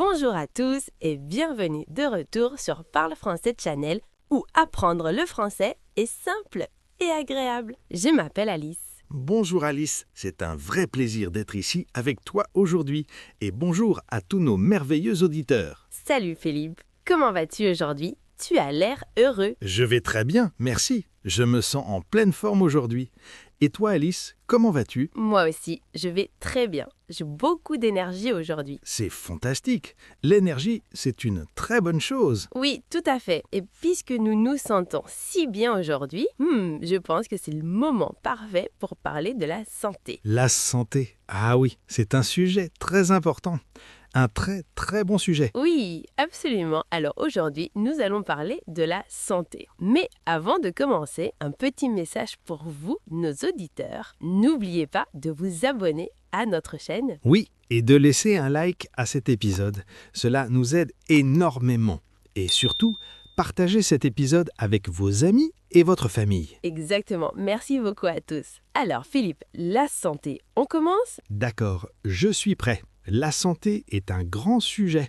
Bonjour à tous et bienvenue de retour sur Parle Français Channel où apprendre le français est simple et agréable. Je m'appelle Alice. Bonjour Alice, c'est un vrai plaisir d'être ici avec toi aujourd'hui. Et bonjour à tous nos merveilleux auditeurs. Salut Philippe, comment vas-tu aujourd'hui? Tu as l'air heureux. Je vais très bien, merci. Je me sens en pleine forme aujourd'hui. Et toi Alice, comment vas-tu? Moi aussi, je vais très bien. J'ai beaucoup d'énergie aujourd'hui. C'est fantastique. L'énergie, c'est une très bonne chose. Oui, tout à fait. Et puisque nous nous sentons si bien aujourd'hui, je pense que c'est le moment parfait pour parler de la santé. La santé. Ah oui, c'est un sujet très important. Un très très bon sujet. Oui, absolument. Alors aujourd'hui, nous allons parler de la santé. Mais avant de commencer, un petit message pour vous, nos auditeurs. N'oubliez pas de vous abonner à notre chaîne. Oui, et de laisser un like à cet épisode. Cela nous aide énormément. Et surtout, partagez cet épisode avec vos amis et votre famille. Exactement. Merci beaucoup à tous. Alors Philippe, la santé, on commence? D'accord, je suis prêt. La santé est un grand sujet.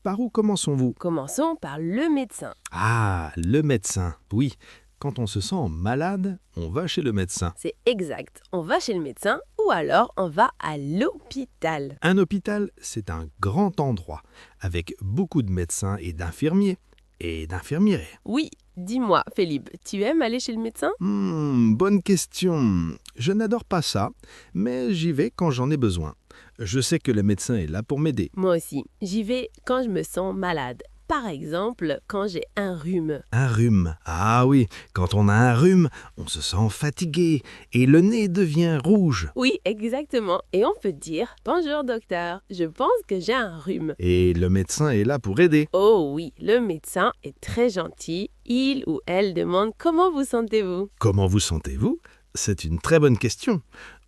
Par où commençons-vous? Commençons par le médecin. Ah, le médecin. Oui, quand on se sent malade, on va chez le médecin. C'est exact. On va chez le médecin ou alors on va à l'hôpital. Un hôpital, c'est un grand endroit avec beaucoup de médecins et d'infirmiers et d'infirmières. Oui, dis-moi Philippe, tu aimes aller chez le médecin? Bonne question. Je n'adore pas ça, mais j'y vais quand j'en ai besoin. Je sais que le médecin est là pour m'aider. Moi aussi, j'y vais quand je me sens malade. Par exemple, quand j'ai un rhume. Un rhume. Ah oui, quand on a un rhume, on se sent fatigué et le nez devient rouge. Oui, exactement. Et on peut dire « Bonjour docteur, je pense que j'ai un rhume ». Et le médecin est là pour aider. Oh oui, le médecin est très gentil. Il ou elle demande « Comment vous sentez-vous » Comment vous sentez-vous? C'est une très bonne question.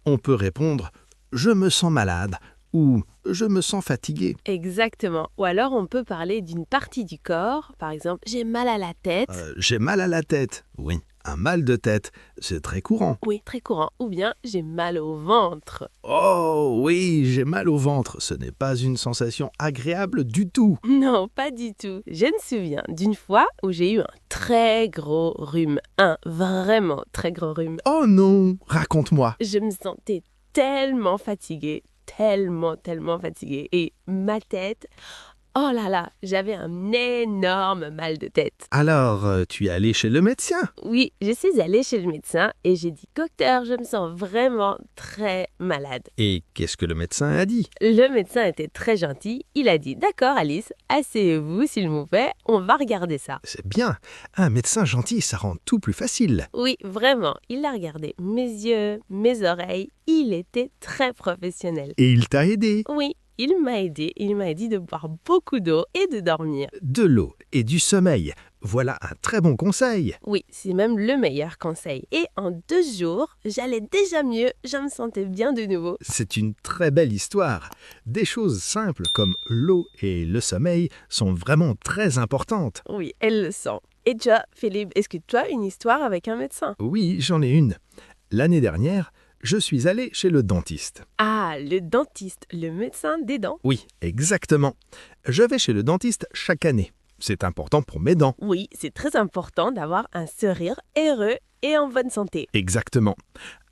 On peut répondre « Je me sens malade » ou « Je me sens fatigué ». Exactement. Ou alors on peut parler d'une partie du corps. Par exemple, j'ai mal à la tête. J'ai mal à la tête. Oui, un mal de tête, c'est très courant. Oui, très courant. Ou bien j'ai mal au ventre. Oh oui, j'ai mal au ventre. Ce n'est pas une sensation agréable du tout. Non, pas du tout. Je me souviens d'une fois où j'ai eu un très gros rhume. Un vraiment très gros rhume. Oh non, raconte-moi. Je me sentais tellement fatiguée. Tellement fatiguée. Et ma tête, oh là là, j'avais un énorme mal de tête. Alors, tu es allé chez le médecin? Oui, je suis allée chez le médecin et j'ai dit « Docteur, je me sens vraiment très malade. » Et qu'est-ce que le médecin a dit? Le médecin était très gentil. Il a dit « D'accord Alice, asseyez-vous s'il vous plaît, on va regarder ça. » C'est bien. Un médecin gentil, ça rend tout plus facile. Oui, vraiment, il a regardé mes yeux, mes oreilles. Il était très professionnel. Et il t'a aidé? Oui, il m'a aidé de boire beaucoup d'eau et de dormir. De l'eau et du sommeil. Voilà un très bon conseil. Oui, c'est même le meilleur conseil. Et en 2 jours, j'allais déjà mieux, je me sentais bien de nouveau. C'est une très belle histoire. Des choses simples comme l'eau et le sommeil sont vraiment très importantes. Oui, elles le sont. Et toi, Philippe, est-ce que tu as une histoire avec un médecin? Oui, j'en ai une. L'année dernière, je suis allé chez le dentiste. Ah, le dentiste, le médecin des dents? Oui, exactement. Je vais chez le dentiste chaque année. C'est important pour mes dents. Oui, c'est très important d'avoir un sourire heureux et en bonne santé. Exactement.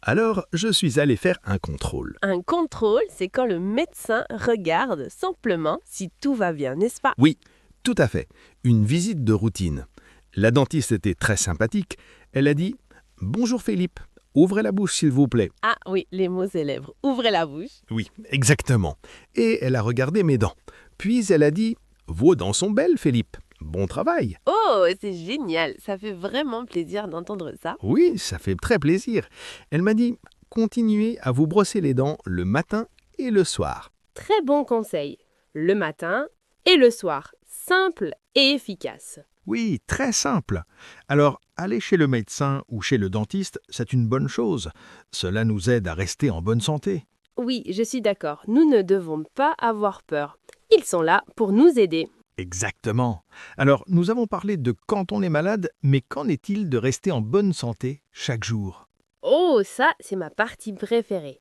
Alors, je suis allé faire un contrôle. Un contrôle, c'est quand le médecin regarde simplement si tout va bien, n'est-ce pas? Oui, tout à fait. Une visite de routine. La dentiste était très sympathique. Elle a dit « Bonjour Philippe, ouvrez la bouche s'il vous plaît. » Ah oui, les mots et lèvres. Ouvrez la bouche. Oui, exactement. Et elle a regardé mes dents. Puis elle a dit « Vos dents sont belles, Philippe. Bon travail. » Oh, c'est génial. Ça fait vraiment plaisir d'entendre ça. Oui, ça fait très plaisir. Elle m'a dit « Continuez à vous brosser les dents le matin et le soir. » Très bon conseil. Le matin et le soir. Simple et efficace. Oui, très simple. Alors, aller chez le médecin ou chez le dentiste, c'est une bonne chose. Cela nous aide à rester en bonne santé. Oui, je suis d'accord. Nous ne devons pas avoir peur. Ils sont là pour nous aider. Exactement. Alors, nous avons parlé de quand on est malade, mais qu'en est-il de rester en bonne santé chaque jour? Oh, ça, c'est ma partie préférée.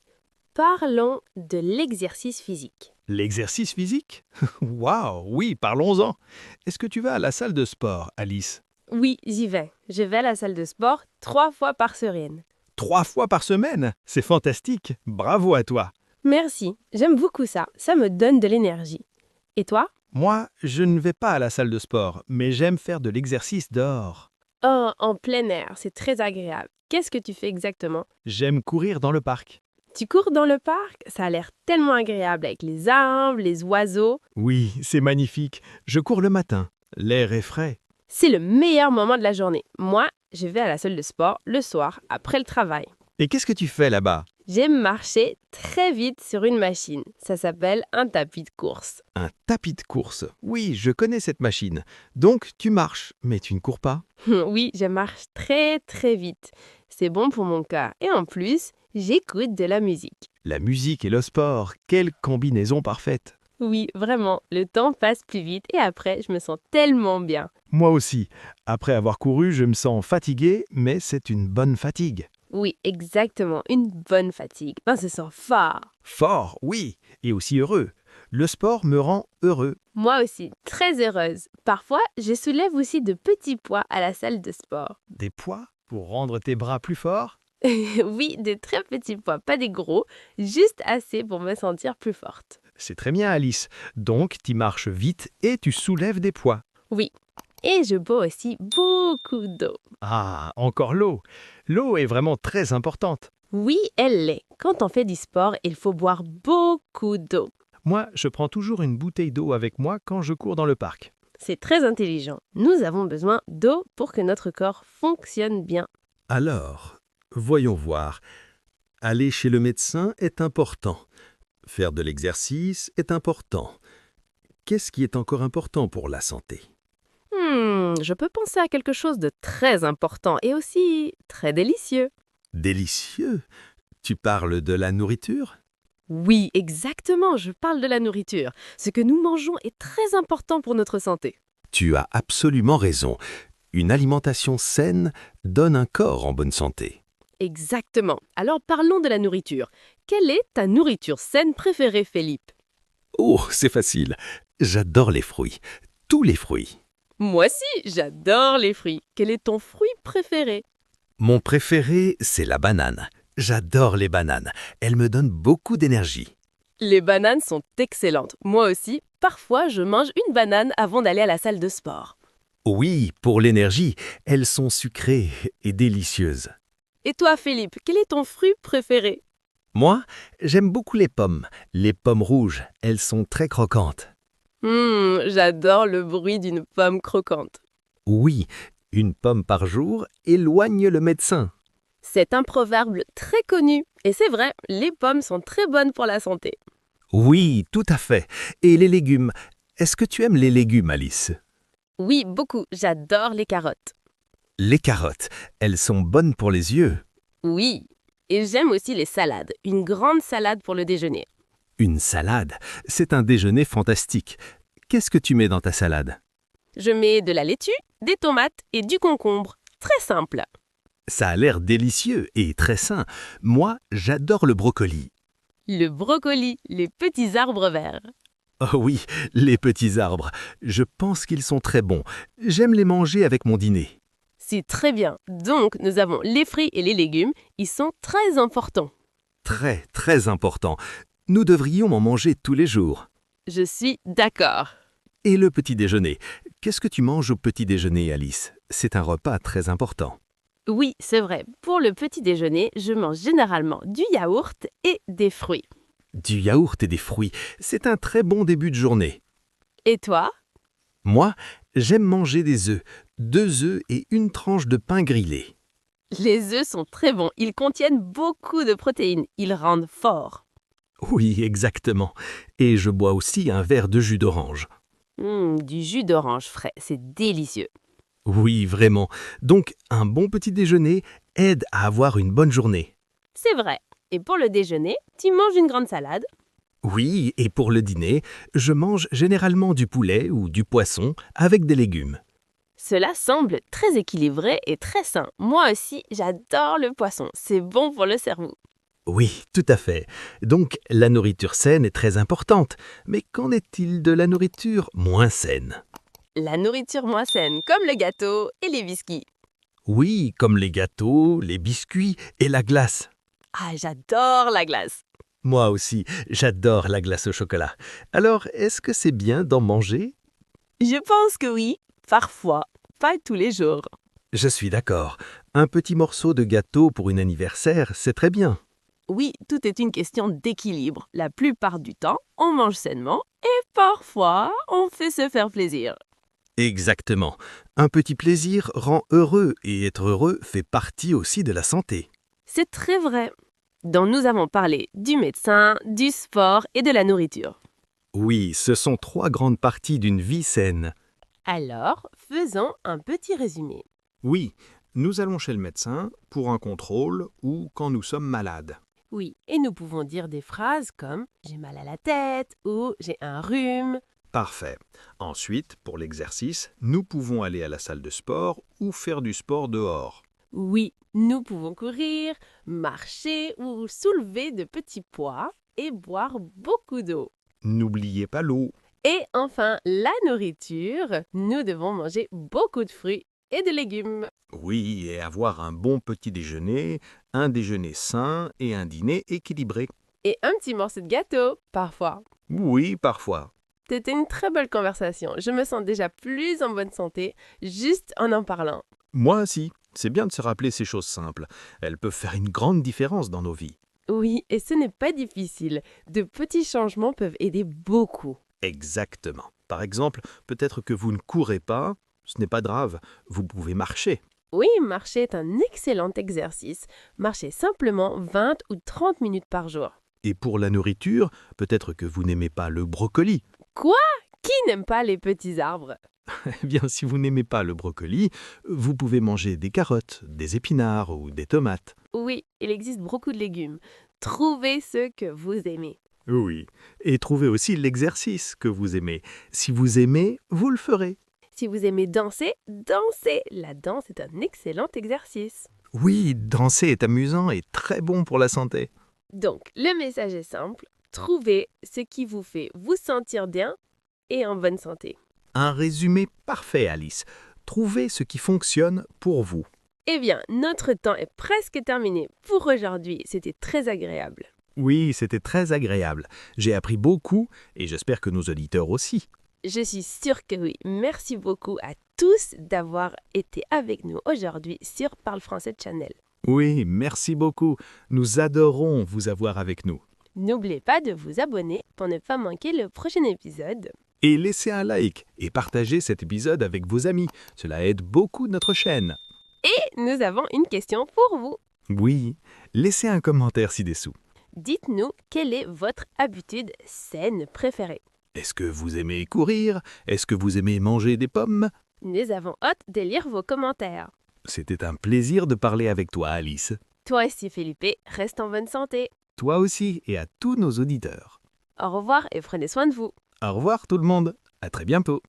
Parlons de l'exercice physique. L'exercice physique? Waouh, oui, parlons-en. Est-ce que tu vas à la salle de sport, Alice? Oui, j'y vais. Je vais à la salle de sport 3 fois par semaine. 3 fois par semaine? C'est fantastique. Bravo à toi. Merci, j'aime beaucoup ça. Ça me donne de l'énergie. Et toi? Moi, je ne vais pas à la salle de sport, mais j'aime faire de l'exercice dehors. Oh, en plein air, c'est très agréable. Qu'est-ce que tu fais exactement? J'aime courir dans le parc. Tu cours dans le parc? Ça a l'air tellement agréable avec les arbres, les oiseaux. Oui, c'est magnifique. Je cours le matin. L'air est frais. C'est le meilleur moment de la journée. Moi, je vais à la salle de sport le soir, après le travail. Et qu'est-ce que tu fais là-bas? J'aime marcher très vite sur une machine. Ça s'appelle un tapis de course. Un tapis de course. Oui, je connais cette machine. Donc, tu marches, mais tu ne cours pas. Oui, je marche très très vite. C'est bon pour mon cœur. Et en plus, j'écoute de la musique. La musique et le sport, quelle combinaison parfaite. Oui, vraiment, le temps passe plus vite et après, je me sens tellement bien. Moi aussi. Après avoir couru, je me sens fatigué, mais c'est une bonne fatigue. Oui, exactement, une bonne fatigue. On se sent fort. Fort, oui, et aussi heureux. Le sport me rend heureux. Moi aussi, très heureuse. Parfois, je soulève aussi de petits poids à la salle de sport. Des poids pour rendre tes bras plus forts? Oui, des très petits poids, pas des gros, juste assez pour me sentir plus forte. C'est très bien, Alice. Donc, tu marches vite et tu soulèves des poids. Oui, et je bois aussi beaucoup d'eau. Ah, encore l'eau. L'eau est vraiment très importante. Oui, elle l'est. Quand on fait du sport, il faut boire beaucoup d'eau. Moi, je prends toujours une bouteille d'eau avec moi quand je cours dans le parc. C'est très intelligent. Nous avons besoin d'eau pour que notre corps fonctionne bien. Alors, voyons voir. Aller chez le médecin est important. Faire de l'exercice est important. Qu'est-ce qui est encore important pour la santé? Je peux penser à quelque chose de très important et aussi très délicieux. Délicieux. Tu parles de la nourriture? Oui, exactement, je parle de la nourriture. Ce que nous mangeons est très important pour notre santé. Tu as absolument raison. Une alimentation saine donne un corps en bonne santé. Exactement. Alors parlons de la nourriture. Quelle est ta nourriture saine préférée, Philippe? Oh, c'est facile. J'adore les fruits. Tous les fruits. Moi aussi, j'adore les fruits. Quel est ton fruit préféré? Mon préféré, c'est la banane. J'adore les bananes. Elles me donnent beaucoup d'énergie. Les bananes sont excellentes. Moi aussi, parfois je mange une banane avant d'aller à la salle de sport. Oui, pour l'énergie, elles sont sucrées et délicieuses. Et toi, Philippe, quel est ton fruit préféré? Moi, j'aime beaucoup les pommes. Les pommes rouges, elles sont très croquantes. J'adore le bruit d'une pomme croquante. Oui, une pomme par jour éloigne le médecin. C'est un proverbe très connu. Et c'est vrai, les pommes sont très bonnes pour la santé. Oui, tout à fait. Et les légumes. Est-ce que tu aimes les légumes, Alice? Oui, beaucoup. J'adore les carottes. Les carottes, elles sont bonnes pour les yeux. Oui. Et j'aime aussi les salades. Une grande salade pour le déjeuner. Une salade, c'est un déjeuner fantastique. Qu'est-ce que tu mets dans ta salade? Je mets de la laitue, des tomates et du concombre. Très simple. Ça a l'air délicieux et très sain. Moi, j'adore le brocoli. Le brocoli, les petits arbres verts. Oh oui, les petits arbres. Je pense qu'ils sont très bons. J'aime les manger avec mon dîner. C'est très bien. Donc, nous avons les fruits et les légumes. Ils sont très importants. Très, très important. Nous devrions en manger tous les jours. Je suis d'accord. Et le petit déjeuner. Qu'est-ce que tu manges au petit déjeuner, Alice? C'est un repas très important. Oui, c'est vrai. Pour le petit déjeuner, je mange généralement du yaourt et des fruits. Du yaourt et des fruits, c'est un très bon début de journée. Et toi? Moi, j'aime manger des œufs. 2 œufs et une tranche de pain grillé. Les œufs sont très bons. Ils contiennent beaucoup de protéines. Ils rendent forts. Oui, exactement. Et je bois aussi un verre de jus d'orange. Du jus d'orange frais, c'est délicieux. Oui, vraiment. Donc, un bon petit déjeuner aide à avoir une bonne journée. C'est vrai. Et pour le déjeuner, tu manges une grande salade. Oui, et pour le dîner, je mange généralement du poulet ou du poisson avec des légumes. Cela semble très équilibré et très sain. Moi aussi, j'adore le poisson. C'est bon pour le cerveau. Oui, tout à fait. Donc, la nourriture saine est très importante. Mais qu'en est-il de la nourriture moins saine? La nourriture moins saine, comme le gâteau et les biscuits. Oui, comme les gâteaux, les biscuits et la glace. Ah, j'adore la glace. Moi aussi, j'adore la glace au chocolat. Alors, est-ce que c'est bien d'en manger? Je pense que oui, parfois, pas tous les jours. Je suis d'accord. Un petit morceau de gâteau pour une anniversaire, c'est très bien. Oui, tout est une question d'équilibre. La plupart du temps, on mange sainement et parfois, on fait se faire plaisir. Exactement. Un petit plaisir rend heureux et être heureux fait partie aussi de la santé. C'est très vrai. Donc nous avons parlé du médecin, du sport et de la nourriture. Oui, ce sont 3 grandes parties d'une vie saine. Alors, faisons un petit résumé. Oui, nous allons chez le médecin pour un contrôle ou quand nous sommes malades. Oui, et nous pouvons dire des phrases comme « j'ai mal à la tête » ou « j'ai un rhume Parfait. Ensuite, pour l'exercice, nous pouvons aller à la salle de sport ou faire du sport dehors. ». Oui, nous pouvons courir, marcher ou soulever de petits poids et boire beaucoup d'eau. N'oubliez pas l'eau. Et enfin, la nourriture, nous devons manger beaucoup de fruits et de légumes. Oui, et avoir un bon petit déjeuner, un déjeuner sain et un dîner équilibré. Et un petit morceau de gâteau, parfois. Oui, parfois. C'était une très belle conversation. Je me sens déjà plus en bonne santé juste en parlant. Moi aussi. C'est bien de se rappeler ces choses simples. Elles peuvent faire une grande différence dans nos vies. Oui, et ce n'est pas difficile. De petits changements peuvent aider beaucoup. Exactement. Par exemple, peut-être que vous ne courez pas, ce n'est pas grave, vous pouvez marcher. Oui, marcher est un excellent exercice. Marchez simplement 20 ou 30 minutes par jour. Et pour la nourriture, peut-être que vous n'aimez pas le brocoli. Quoi? Qui n'aime pas les petits arbres? Eh bien, si vous n'aimez pas le brocoli, vous pouvez manger des carottes, des épinards ou des tomates. Oui, il existe beaucoup de légumes. Trouvez ceux que vous aimez. Oui. Et trouvez aussi l'exercice que vous aimez. Si vous aimez, vous le ferez. Si vous aimez danser, dansez. La danse est un excellent exercice. Oui, danser est amusant et très bon pour la santé. Donc, le message est simple. Trouvez ce qui vous fait vous sentir bien et en bonne santé. Un résumé parfait, Alice. Trouvez ce qui fonctionne pour vous. Eh bien, notre temps est presque terminé pour aujourd'hui. C'était très agréable. Oui, c'était très agréable. J'ai appris beaucoup et j'espère que nos auditeurs aussi. Je suis sûre que oui. Merci beaucoup à tous d'avoir été avec nous aujourd'hui sur Parle Français Channel. Oui, merci beaucoup. Nous adorons vous avoir avec nous. N'oubliez pas de vous abonner pour ne pas manquer le prochain épisode. Et laissez un like et partagez cet épisode avec vos amis. Cela aide beaucoup notre chaîne. Et nous avons une question pour vous. Oui, laissez un commentaire ci-dessous. Dites-nous quelle est votre habitude saine préférée. Est-ce que vous aimez courir? Est-ce que vous aimez manger des pommes? Nous avons hâte de lire vos commentaires. C'était un plaisir de parler avec toi, Alice. Toi aussi, Felipe, reste en bonne santé. Toi aussi et à tous nos auditeurs. Au revoir et prenez soin de vous. Au revoir tout le monde. À très bientôt.